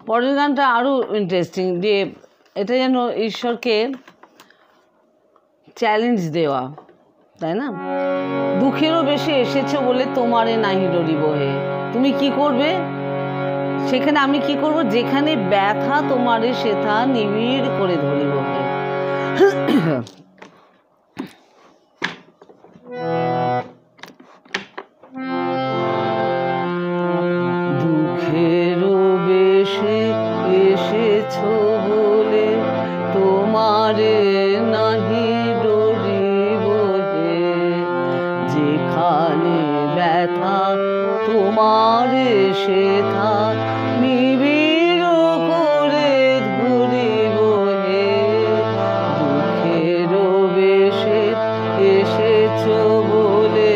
পরের গানটা আরও ইন্টারেস্টিং, যে এটা যেন ঈশ্বরকে চ্যালেঞ্জ দেওয়া, তাই না? দুঃখেরও বেশি এসেছো বলে তোমারে নাহি ডরিব হে, তুমি কি করবে সেখানে, আমি কি করব, যেখানে ব্যথা তোমারে সেথা নিবিড় করে ধরিব হে। দুঃখেরও বেশি এসেছো বলে তোমারে নাহি ডরিব হে, যেখানে ব্যথা তোমারে সেথা নিবিড় করে ধরিব হে। দুঃখেরও বেশি এসেছো বলে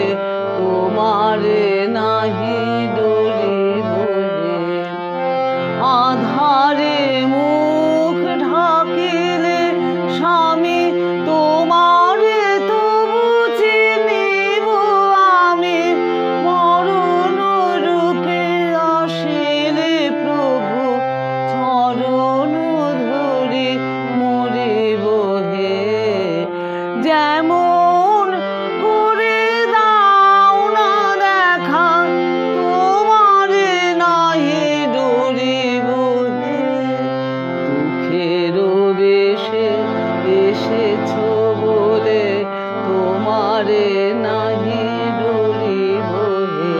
তোমারে নাহি ডরিব হে, আধারে মুখ ঢাকিলে স্বামী তোমারে তবু চিনিব আমি, মরণ রূপে আসিলে প্রভু চরণ ধরি মরিব হে। যেমন করে দাও না দেখা তোমারে নাহি ডরিব হে, দুঃখেরও বেশি এসেছো বলে তোমারে নাহি ডরিব হে।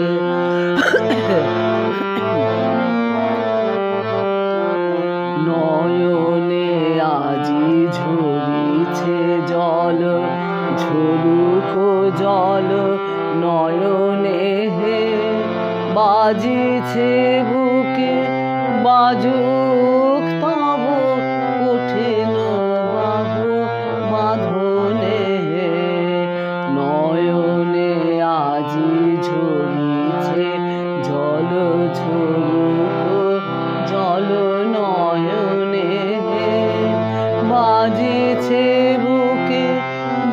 নয়নে আজি ঝরিছে জল, ঝরুক জল নয়নে হে, বাজিছে বুকে বাজুক তব কঠিন বাহু বাঁধনে হে। নয়নে আজি ঝরিছে জল, ঝরুক জল নয়নে হে, বাজিছে বুকে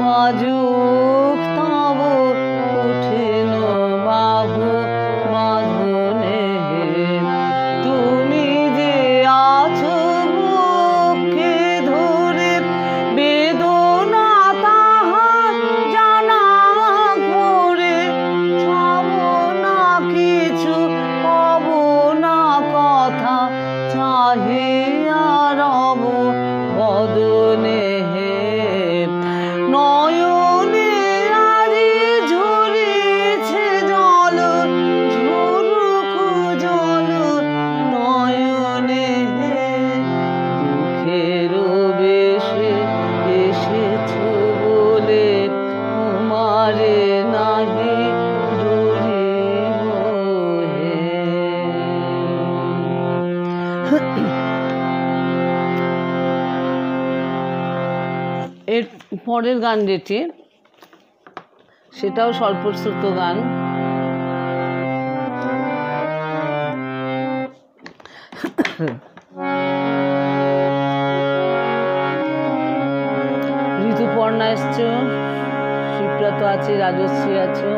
বাজুক তব কঠিন বাহু বাঁধনে হে। তুমি যে আছো বুকে ধরে বেদনা তাহা জানা করে, চাব না কিছু কব না কথা, চাহিয়া রব বদনে হে। নয়নে আজি ঝরিছে জল, ঝরুক জল নয়নে হে, দুঃখেরও বেশি এসেছো বলে তোমারে নাহি ডরিব হে। এর পরের গান যেটি, সেটাও স্বল্পশ্রুত গান। ঋতুপর্ণা এসছো, শিপ্রা তো আছে, রাজশ্রী আছো।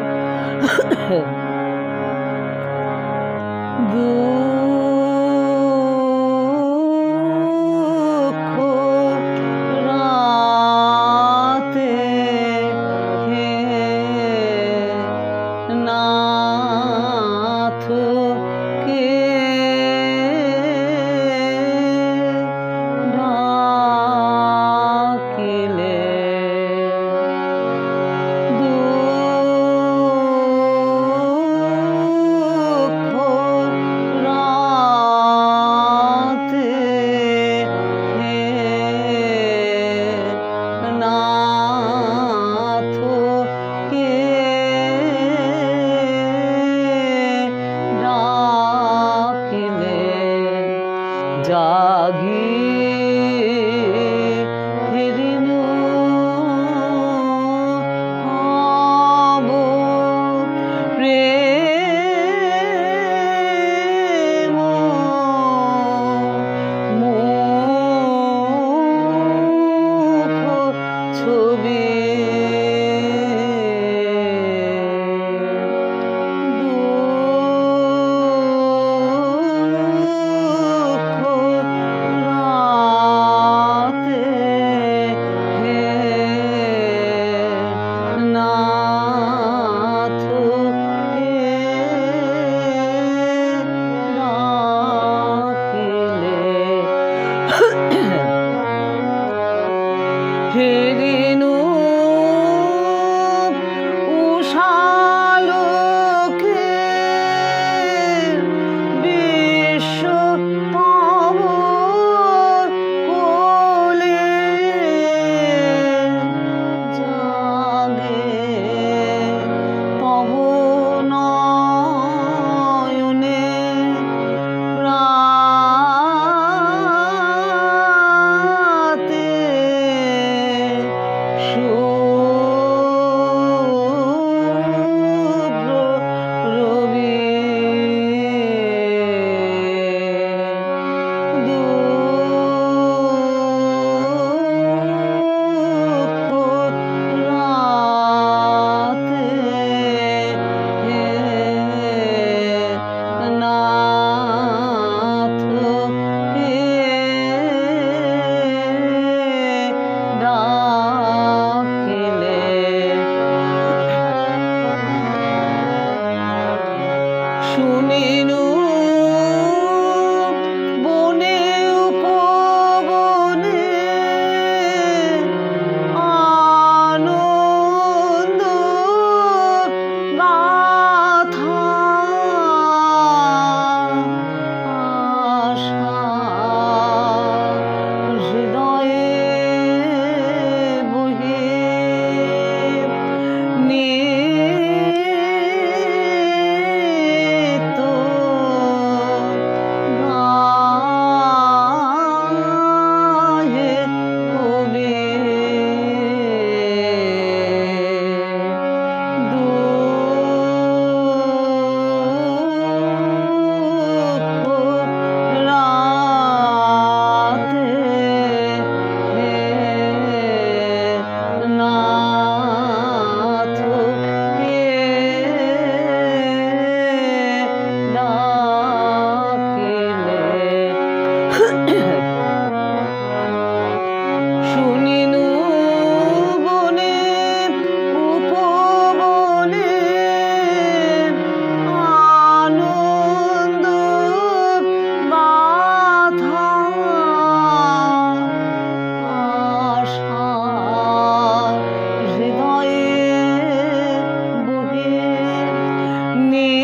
শুনিনু বনে উপবনে আনন্দ গাথা আশা হৃদয়ে বহে নিত গাহে কবি দুঃখ রাতে নাথ কে ডাকিলে শুনিনু বনে উপবনে আনন্দ গাথা আশা হৃদয়ে বহে নিত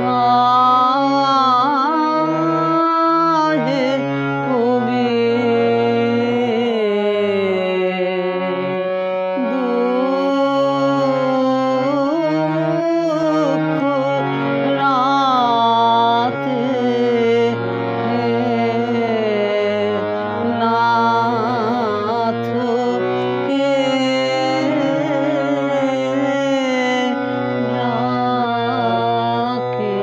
গাহে কবি দুঃখ রাতে নাথ কে ডাকে।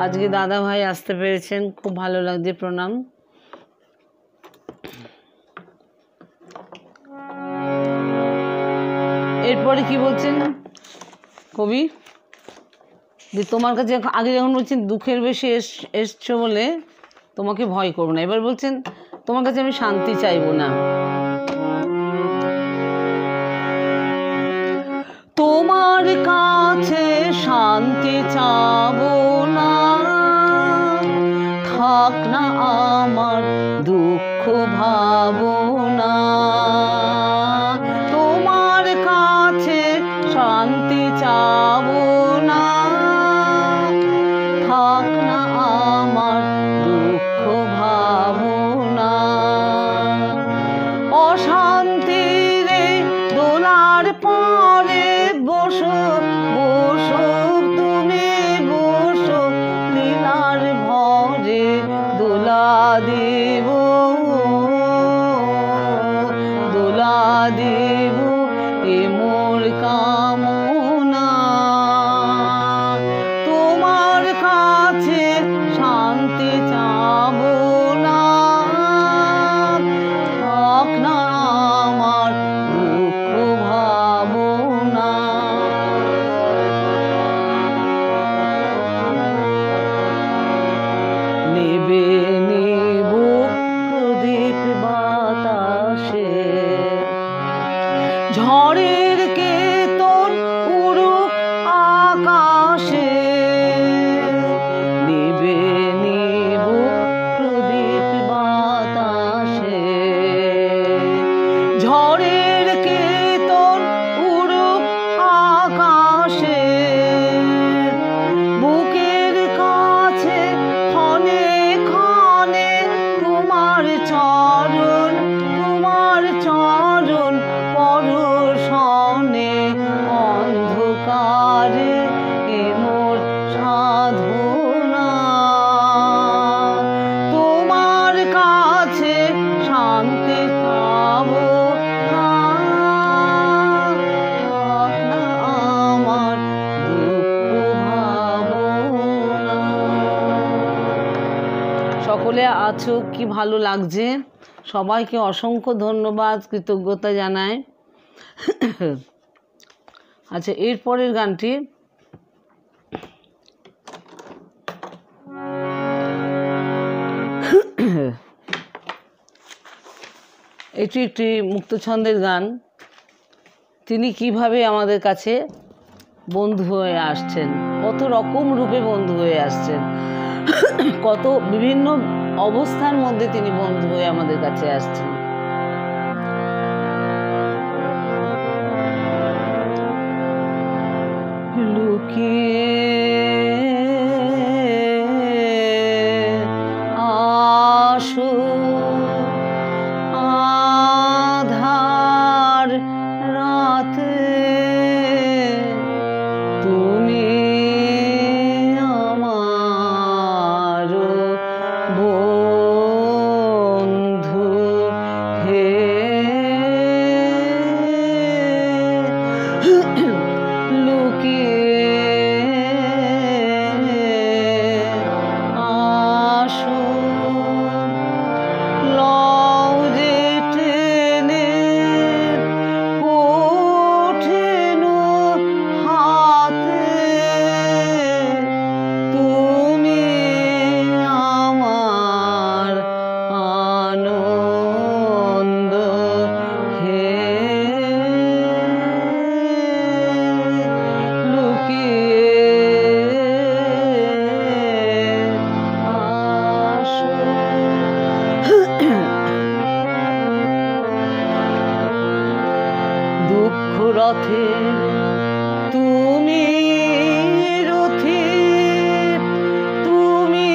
আজকে দাদা ভাই আসতে পেরেছেন, খুব ভালো লাগছে, প্রণাম। এরপরে কি বলছেন কবি, যে তোমার কাছে আগে যখন বলছেন দুঃখের বেশি এসছো বলে তোমাকে ভয় করবো না, এবার বলছেন তোমার কাছে আমি শান্তি চাইবো না। তোমার কাছে শান্তি চাবো না, থাক না আমার দুঃখ ভাবনা। তোমার কাছে শান্তি চাবো না, থাক না আমার দুঃখ ভাবনা। অশান্তিরে দোলার পরে বসো বসো তুমি বসো, লীলার ভরে দোলা দেব দোলা দেব এ মোর কামনা। তোমার কাছে শান্তি চাবো না, থাক না আমার দুঃখ ভাবনা। নেবে নেব প্রদীপ বাতাসে, ঝড়ের কেতন উড়ুক আকাশে। নেবে নেব প্রদীপ বাতাসে, ঝড়ের কেতন উড়ুক আকাশে। বুকের কাছে ক্ষণে ক্ষণে তোমার চরণ পরশনে অন্ধকারে এ মোর সাধনা। তোমার কাছে শান্তি পাবো না, থাক না আমার দুঃখ ভাবনা। সকলে আছো, কি ভালো লাগছে, সবাইকে অসংখ্য ধন্যবাদ, কৃতজ্ঞতা জানাই। আচ্ছা, এরপরের গানটি এটি একটি মুক্তছন্দের গান। তিনি কিভাবে আমাদের কাছে বন্ধু হয়ে আসছেন, কত রকম রূপে বন্ধু হয়ে আসছেন, কত বিভিন্ন অবস্থার মধ্যে তিনি বন্ধু হয়ে আমাদের কাছে আসছেন। লুকিয়ে আসো আধার রাতে, তুমি আমার বন্ধু হে। লুকিয়ে আসো, লও যে টেনে কঠিন হাতে, তুমি আমার আনন্দ হে। দুঃখ রথে তুমি রথি, তুমি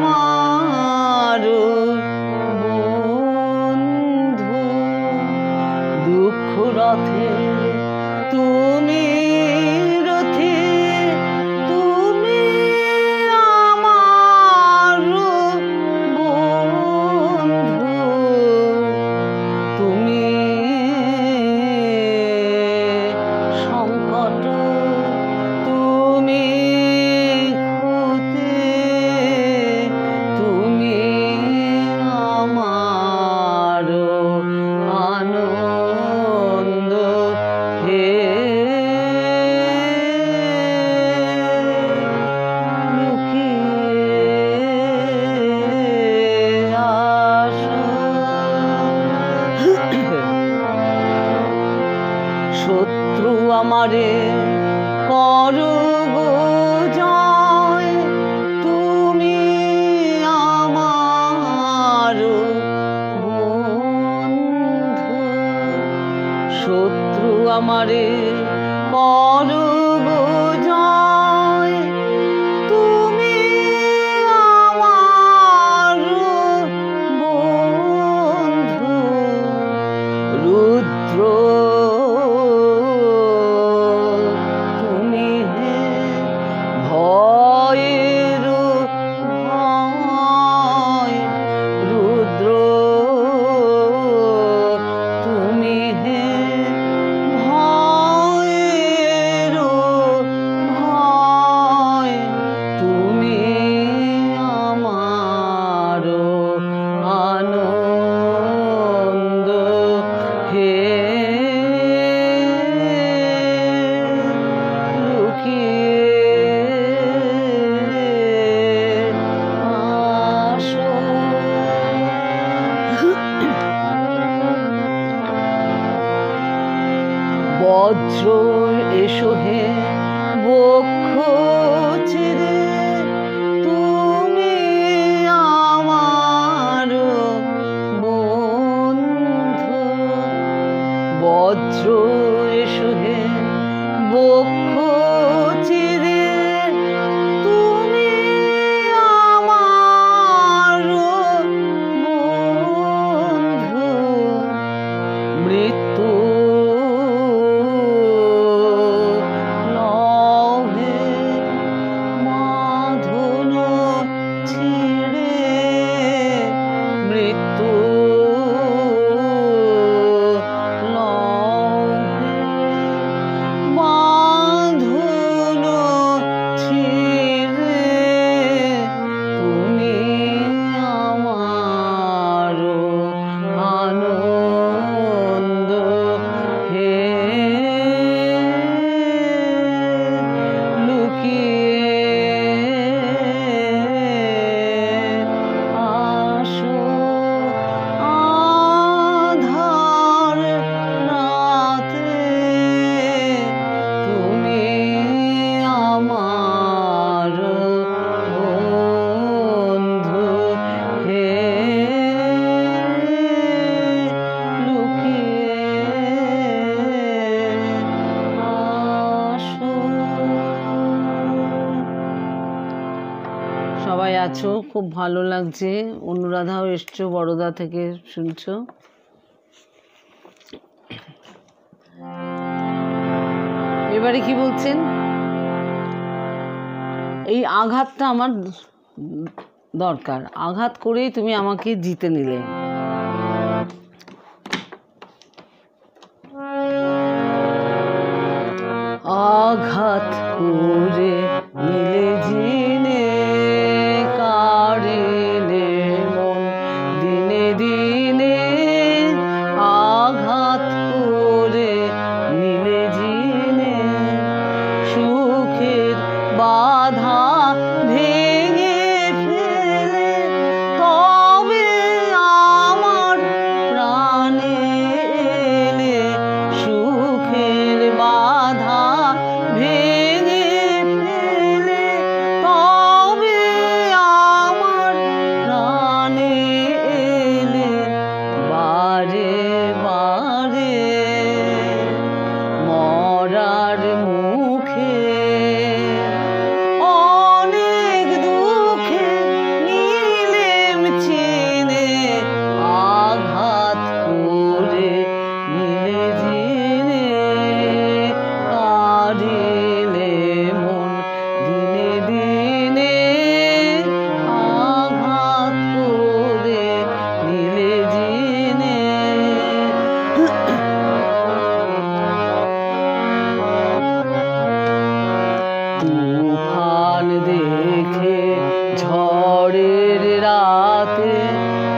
আমার বন্ধু। দুঃখ রথে তুমি রথি, তুমি আমার বন্ধু। তুমি সংকট, তুমি ক্ষুতে, তুমি আমার আনন্দ হে। শত্রু আমারে করো গো জয়, তুমি আমার বন্ধু। শত্রু আমারে করো গো জয়, তুমি আমার বন্ধু। রুদ্র তুমি হে, ভয়ের ভয়। রুদ্র তুমি হে, ভয়ের ভয়। তুমি আমার আনন্দ হে। বজ্র এসো হে বক্ষ ছেড়ে, তুমি আমার বন্ধু। বজ্র এসো হে বক্ষ ছেড়ে, তুমি আমার বন্ধু। মৃত্যু মৃত্যু লহে আছো, খুব ভালো লাগছে। অনুরাধাও এসছো, বড়দা থেকে শুনছো। এবারে কি বলছেন, এই আঘাতটা আমার দরকার, আঘাত করেই তুমি আমাকে জিতে নিলে। আঘাত করে নিলে জিনে কাড়িলে মন দিনে দিনে, আঘাত করে নিলে জিনে সুখের বাধা ভেঙে ফেলে তবে আমার প্রাণে এলে, সুখের বাধা ভেঙে ফেলে তবে আমার প্রাণে এলে, বারে বারে মরার মুখে অনেক দুঃখে নিলেম চিনে, আঘাত করে নিলে জিনে কাড়িলে মন দিনে দিনে, আঘাত করে নিলে জিনে। তুফান দেখে ঝড়ের রাতে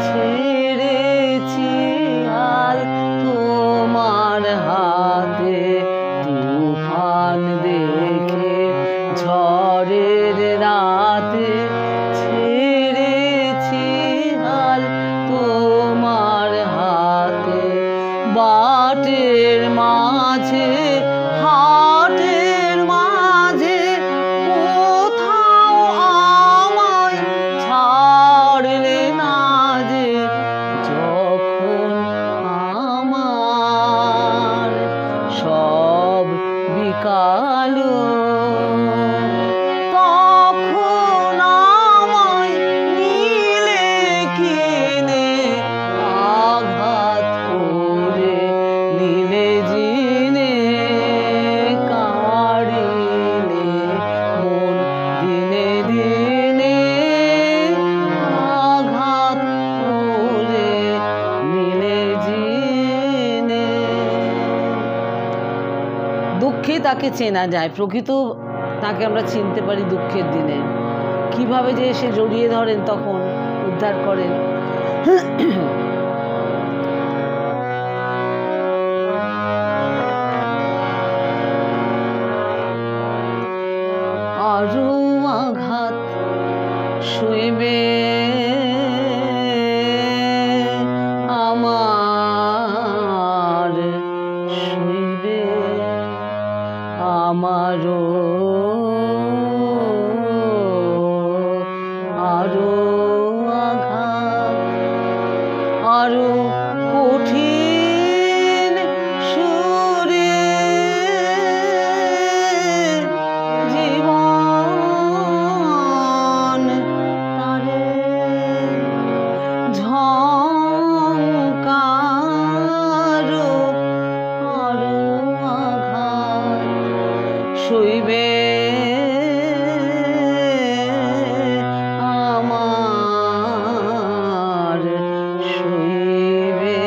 ছেড়েছি হাল তোমার হাতে, তুফান দেখে ঝড়ের রাতে ছেড়েছি হাল তোমার হাতে, বাটের মাঝে হাটের মাঝে কোথাও আমায় ছাড়লে না যে, যখন আমার সব বিকালো তখন আমায় নিলে কিনে, আঘাত করে নিলে জিনে কাড়িলে মন দিনে দিনে, আঘাত করে নিলে জিনে। দুঃখে তাকে চেনা যায়, প্রকৃত তাকে আমরা চিনতে পারি দুঃখের দিনে। কিভাবে যে এসে জড়িয়ে ধরেন, তখন উদ্ধার করেন। আরো আঘাত সইবে আমার, সইবে আমারও আরো আঘাত, আরো কঠিন সুরে জীবন তারে ঝংকার, আরো আঘাত সইবে আমার, সইবে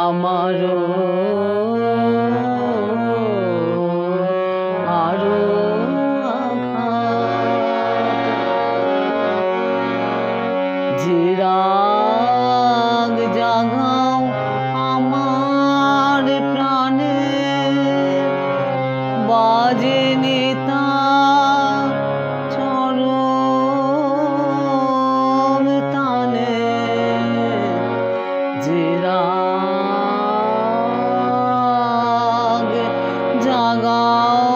আমারও আরো আঘাত, যে রাগ জাগাও আমার প্রাণে বাজে নেতা চরম তানে, যে রাগ জাগাও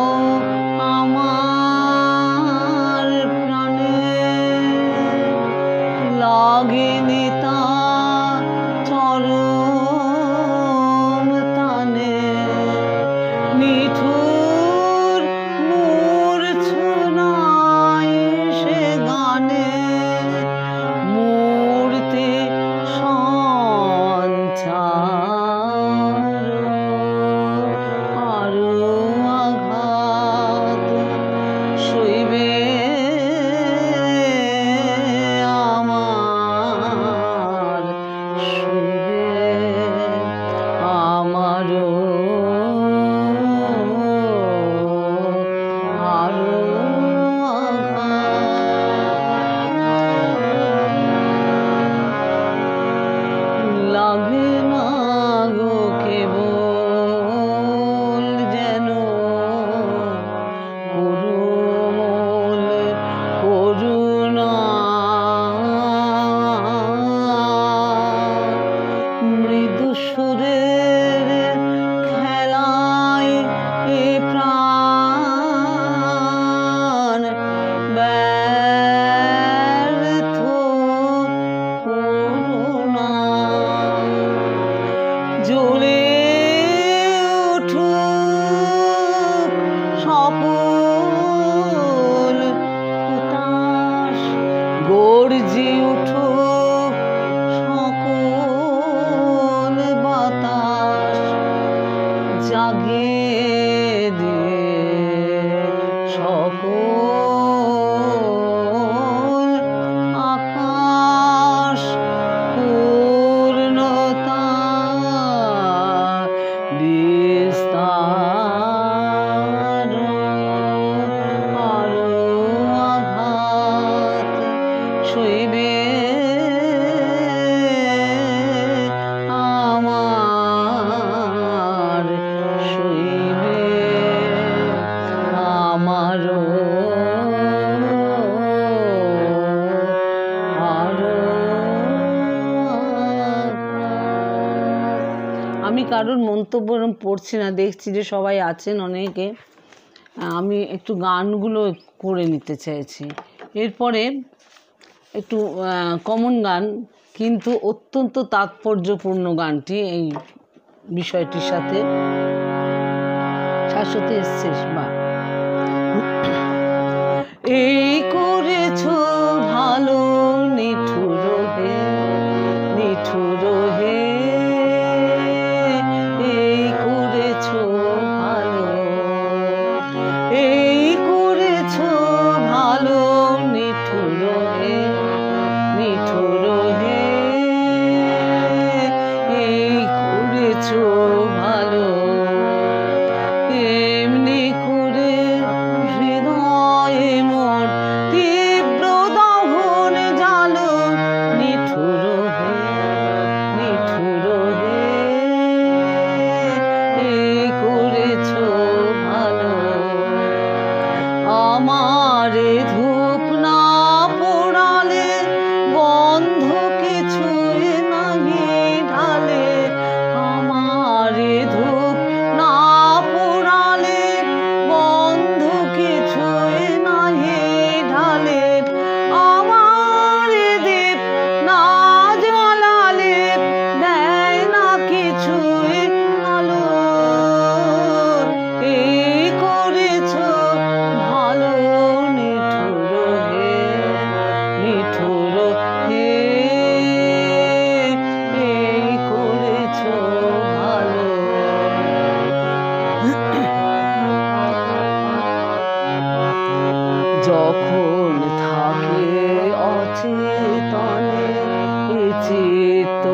আমার প্রাণে লাগে নেতা চরম তানে, নিঠুর মূর্ছনায় সে আরো আঘাত সইবে আমার, সইবে আমারও আরো লাগে না গো কেবল যেন কোমল করুণা, মৃদু সুরের খেলায় এ প্রাণ ব্যর্থ করুণা, জ্বলে উঠুক সকল হুতাশ, গর্জে উঠুক সকল বাতাস, জাগিয়ে দে সকল আকাশ পূর্ণতা বিস্তার, আরো আঘাত সইবে আমার, সইবে আমারও আরো। আমি কারোর মন্তব্য পড়ছি না, দেখছি যে সবাই আছেন অনেকে, আমি একটু গানগুলো করে নিতে চাইছি। এরপরে একটু কমন গান, কিন্তু অত্যন্ত তাৎপর্যপূর্ণ গানটি এই বিষয়টির সাথে। শাশ্বতী এসছিস বা এই করেছো ভালো নিঠুর হে, নিঠুর হে, এই করেছো ভালো, এই করেছো ভালো নিঠুর হে, নিঠুর হে, এই করেছো ভালো, এমনি করে হৃদয়ে মোর তীব্র দহন জালো, নিঠুর হে, নিঠুর হে, এই করেছো ভালো, আমারে ধূপ না পোড়ালে গন্ধ কিছুই নাহি ঢালে, আমারে ধূপ না পোড়ালে গন্ধ কিছুই নাহি ঢালে, আমারে দীপ না জ্বালালে দেয় না কিছুই আলো, এই করেছো ভালো নিঠুর হে, নিঠুর হে, এই করেছো ভালো। যখন থাকে অচেতনে এ চিত্ত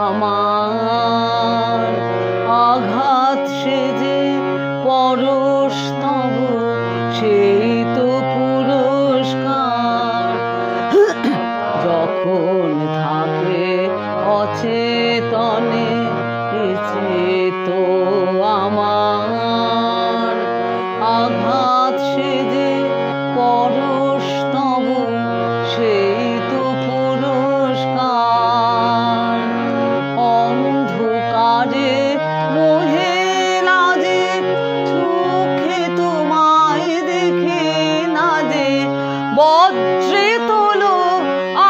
আমার, আঘাত সেজে পরশ তব সেই তো পুরস্কার, যখন থাকে অচেতনে এ চিত্ত আমার, আঘাত সেজে পরশ তব সেই তো পুরস্কার, অন্ধকারে মোহে লাজে চোখে তোমায় দেখে না যে, বজ্রে তোলো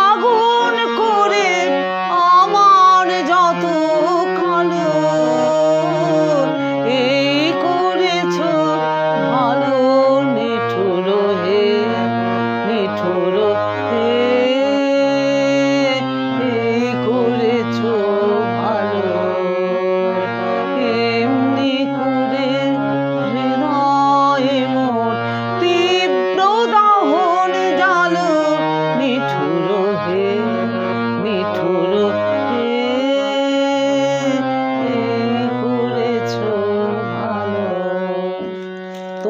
আগুন করে আমার যত কালো,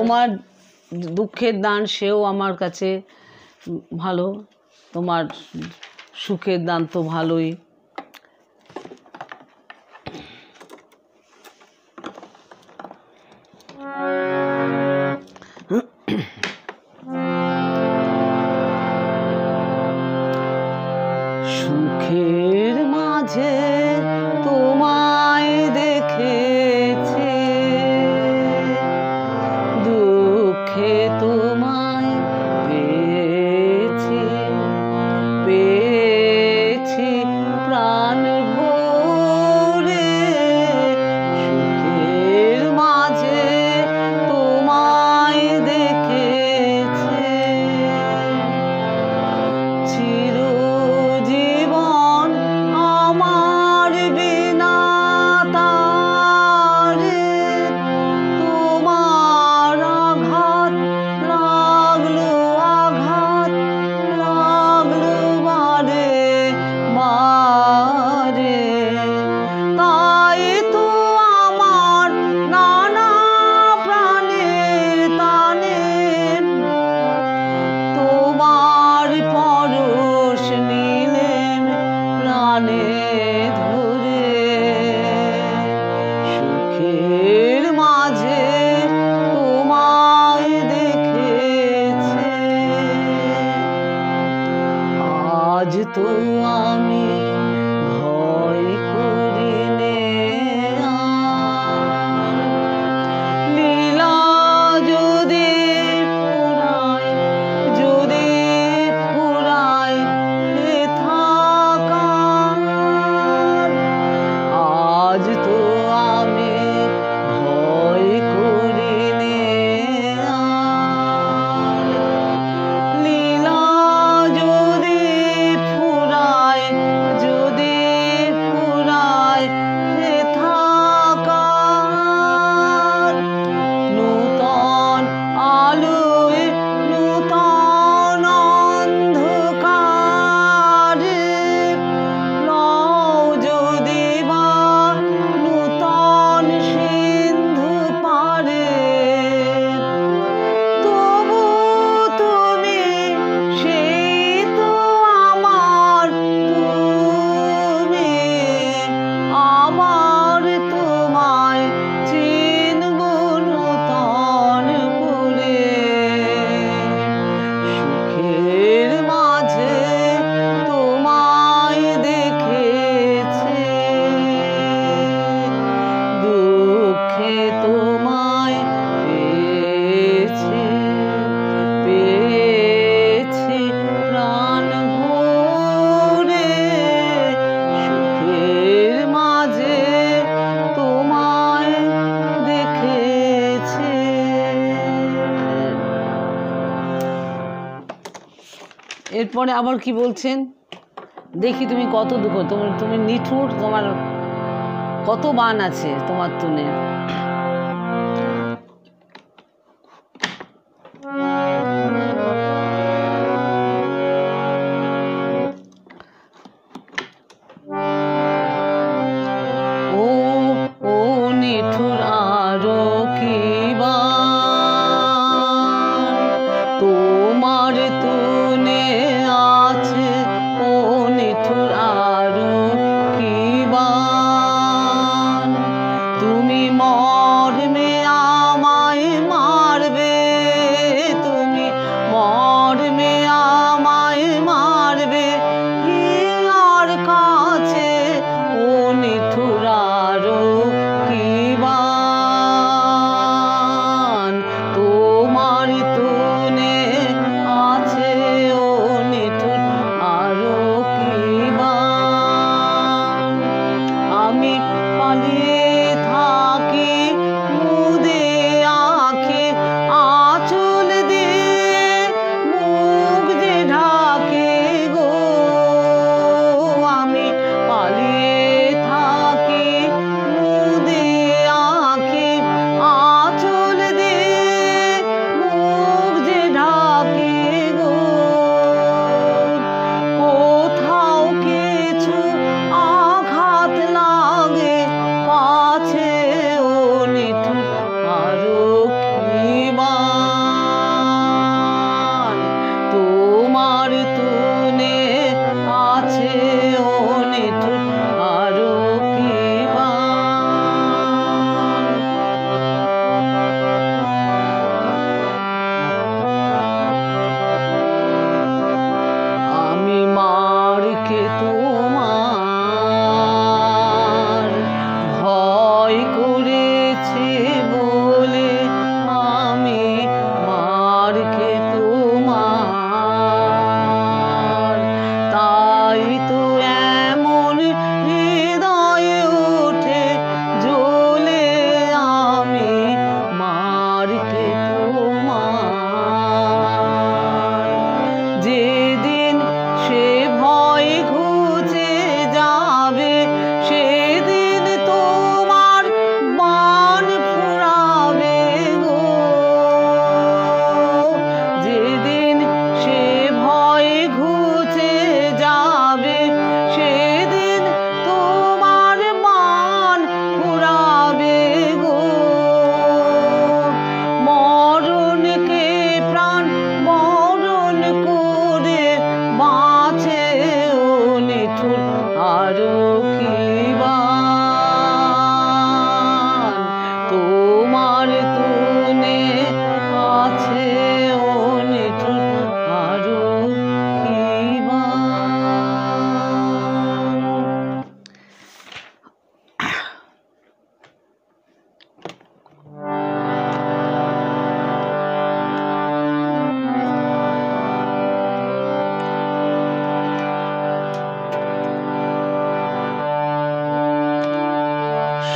তোমার দুঃখের দান সেও আমার কাছে ভালো, তোমার সুখের দান তো ভালোই। সুখের মাঝে তোমায় দেখেছি, দুঃখে তোমায় পেয়েছি, পেয়েছি প্রাণ ভরে। সুখের মাঝে তোমায় দেখেছি, চিরজীবন আমার বিনা তারে তোমার আঘাত লাগলো, আঘাত লাগলো বারে বারে। তাই তো আমার নানা প্রাণে টানে তোমার পরশ নিলেন প্রাণে ধরে। সুখের মাঝে তোমায় দেখেছি, আজ তো আমি ভয় করি নে আর। লীলা যদি ফুরায়, যদি ফুরায় এ থাকার, আজ তো আমি ভয় করি নে আর। লীলা যদি ফুরায়, যদি ফুরায় এ থাকার, নূতন আলোয় নূতন অন্ধকারে লও যদি বা নূতন সিন্ধু পারে। তবু তুমি সেই তো আমার, তুমি আমার, তোমায় চিনব নূতন করে। সুখের মাঝে তোমায় দেখেছি, দুঃখে তোমায় পেয়েছি, পেয়েছি প্রাণ ভরে। সুখের মাঝে তোমায় দেখেছি। এরপরে আবার কি বলছেন দেখি, তুমি কত দুঃখ, তুমি নিঠুর, তোমার কত বান আছে তোমার তুনে। ও ও নিঠুর আরো কি বান তোমার তুনে আছে, ও নিঠুর আরো কি বান। তুমি মর্মে আমায় মারবে, তুমি মর্মে আমায় মারবে, আর কাছে ও নিঠুর আরো কি বান। তোমার তুনে আছে, ও নিঠুর আরো কি বান। আমি পালিয়ে থাকি মুদে আঁখে, আঁচল দিয়ে মুখ যে ঢাকে গো। আমি পালিয়ে থাকি মুদে আঁখে, আঁচল দিয়ে মুখ যে ঢাকে গো। কোথাও কিছু আঘাত লাগে পা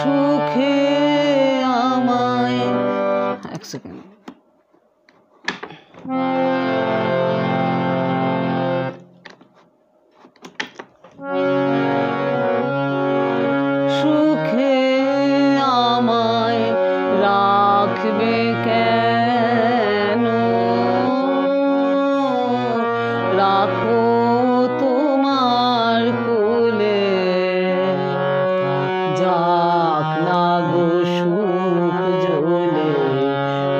সুখে আমায়, এক সেকেন্ড, সুখে আমায় রাখবে কেন, রাখো তোমার কোলে, যাক না গো সুখ জ্বলে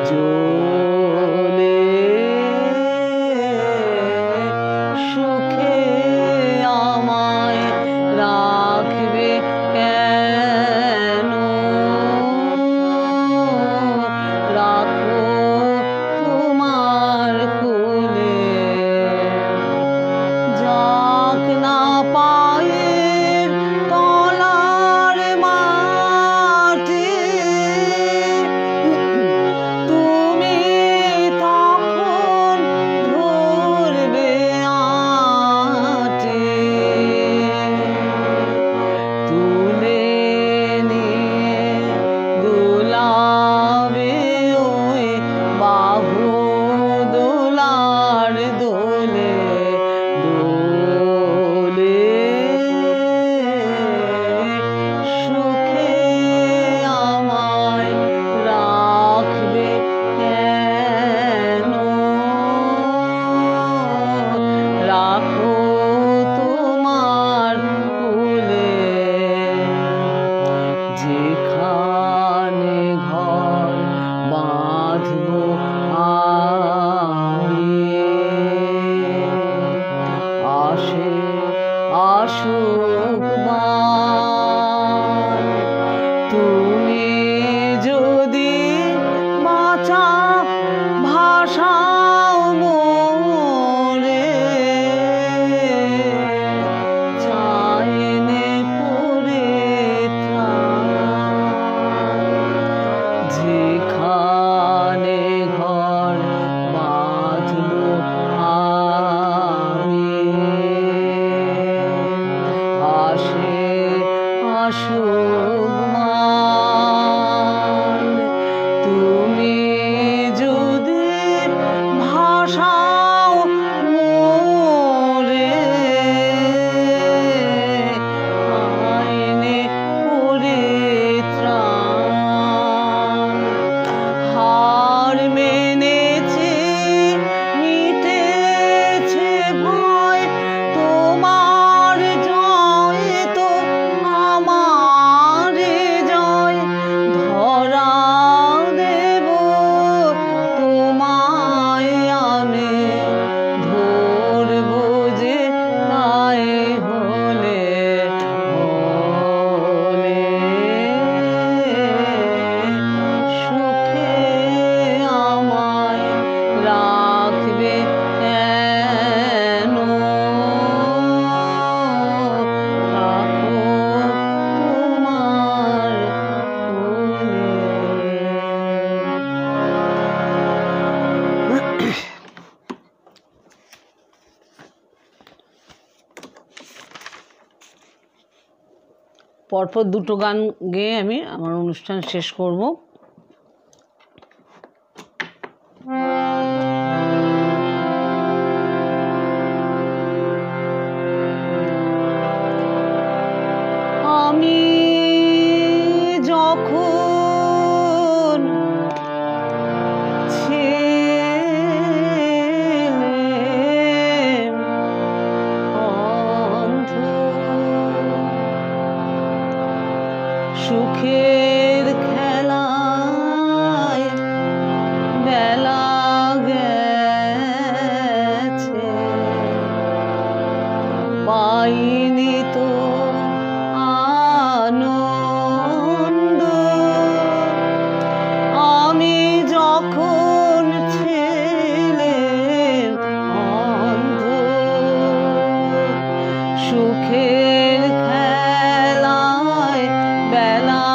জ্বলে, সুখে আমায় রাখবে কেন, রাখো তোমার কোলে, যাক না পায়ের তলার মাটি, তুমি তখন ধরবে আঁটি, তুলে নিয়ে দোলাবে ওই বাহু দোলার দোলে দোলে, সুখে আমায় রাখবে কেন, রাখো তোমার কোলে, যেখানে ঘর বাঁধবো আমি, আসে আসুক বার, তুমি যদি বাঁচা ভাষাও মোরে, চাইনে পড়ে যেখানে ঘর বাঁধবো আমি, আসে আসুক মান, তুমি যদি ভাষাও মোরে, আইনে পড়ে ত্রাণ, হার মেনেছে মিটেছে ভয়, তোমার জয় তো আমার জয়, ধরা দেব তোমায় আমি, ধরবো যে তাই হলে হলে, সুখে আমায় রাখবে কেন, রাখো তোমার কোলে। পরপর দুটো গান গেয়ে আমি আমার অনুষ্ঠান শেষ করব। আমি যখন ছিলাম অন্ধ, সুখের খেলায় বেলা গেছে, পাইনি তো আনন্দ, আমি যখন ছিলাম অন্ধ, সুখের খেলায় বেলা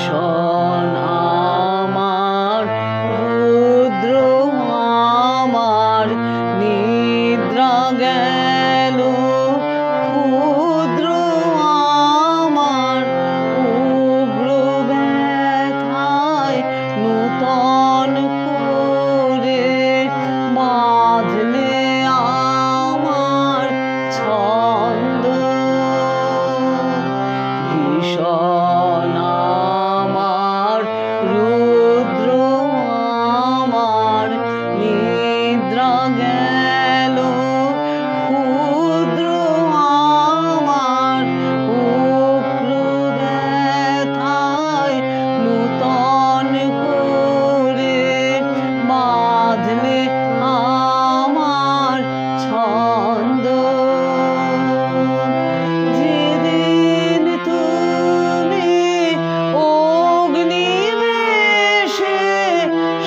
ভীষণ আমার রুদ্র আমার নিদ্রা গেল ক্ষুদ্র আমার উগ্র ব্যথায় নূতন করে বাঁধলে আমার ছন্দ ভীষণ আমার রুদ্র আমার নিদ্রা গেল ক্ষুদ্র আমার উগ্র ব্যথায় নূতন করে বাঁধলে আমার ছন্দ যেদিন তুমি অগ্নিবেশে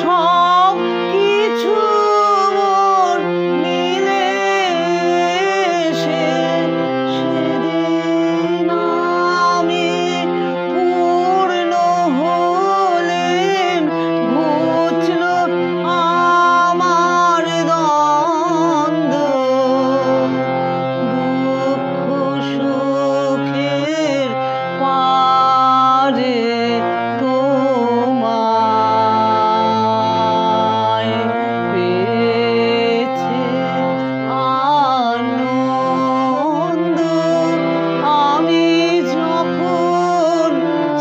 সব কিছু মোর নিলে সেদিন আমি পূর্ণ হলেম ঘুচল আমার দ্বন্দ্ব দুঃখ সুখের পারে তোমায় পেয়েছে আনন্দ আমি যখন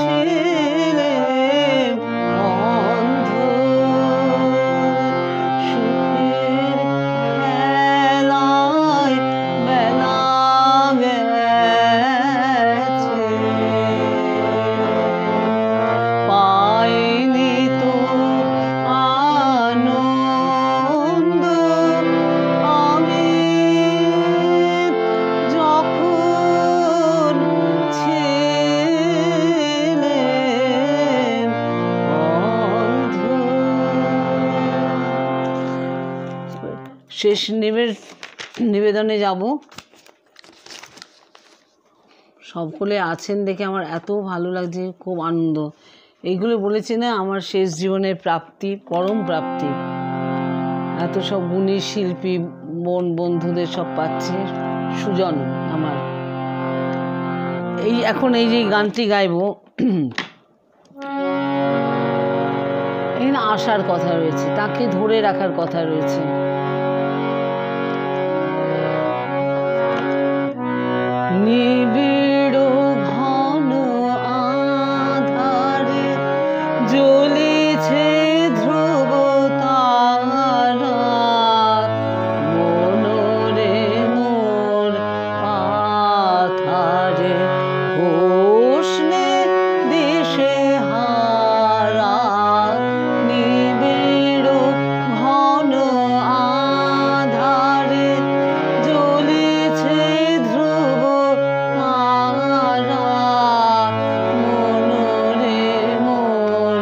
ছিলেম অন্ধ সুখের খেলায় বেলা গেছে পাইনি তো আনন্দ আমি যখন ছিলেম অন্ধ। শেষ নিবেদনে যাব। সকলে আছেন দেখে আমার এত ভালো লাগছে, খুব আনন্দ। এইগুলো বলেছি না আমার শেষ জীবনের প্রাপ্তি, পরম প্রাপ্তি। এত সব গুণী শিল্পী বন্ধুদের সব পাচ্ছি। সুজন আমার এখন এই যে গানটি গাইবো এই না আসার কথা রয়েছে, তাকে ধরে রাখার কথা রয়েছে। নিবিড় ঘন আধারে জ্বলিছে ধ্রুব তারা মনরে মোর পাথারে উষ্ণে দিশে হারা নিবিড় ঘন আধারে জ্বলিছে ধ্রুব তারা মনরে মোর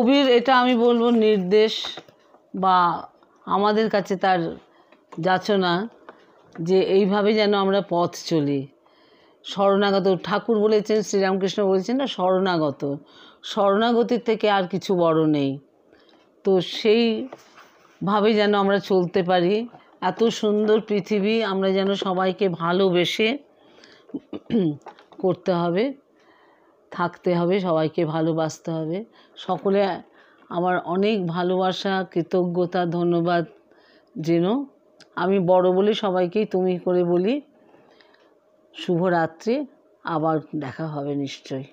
কবির এটা আমি বলবো নির্দেশ বা আমাদের কাছে তার যাচনা যে এইভাবে যেন আমরা পথ চলি। শরণাগত ঠাকুর বলেছেন, শ্রীরামকৃষ্ণ বলেছেন না, শরণাগতির থেকে আর কিছু বড় নেই। তো সেইভাবে যেন আমরা চলতে পারি। এত সুন্দর পৃথিবী, আমরা যেন সবাইকে ভালোবেসে করতে হবে, থাকতে হবে, সবাইকে ভালোবাসতে হবে। সকলে আমার অনেক ভালোবাসা, কৃতজ্ঞতা, ধন্যবাদ যেন। আমি বড় বলে সবাইকেই তুমি করে বলি। শুভরাত্রি, আবার দেখা হবে নিশ্চয়ই।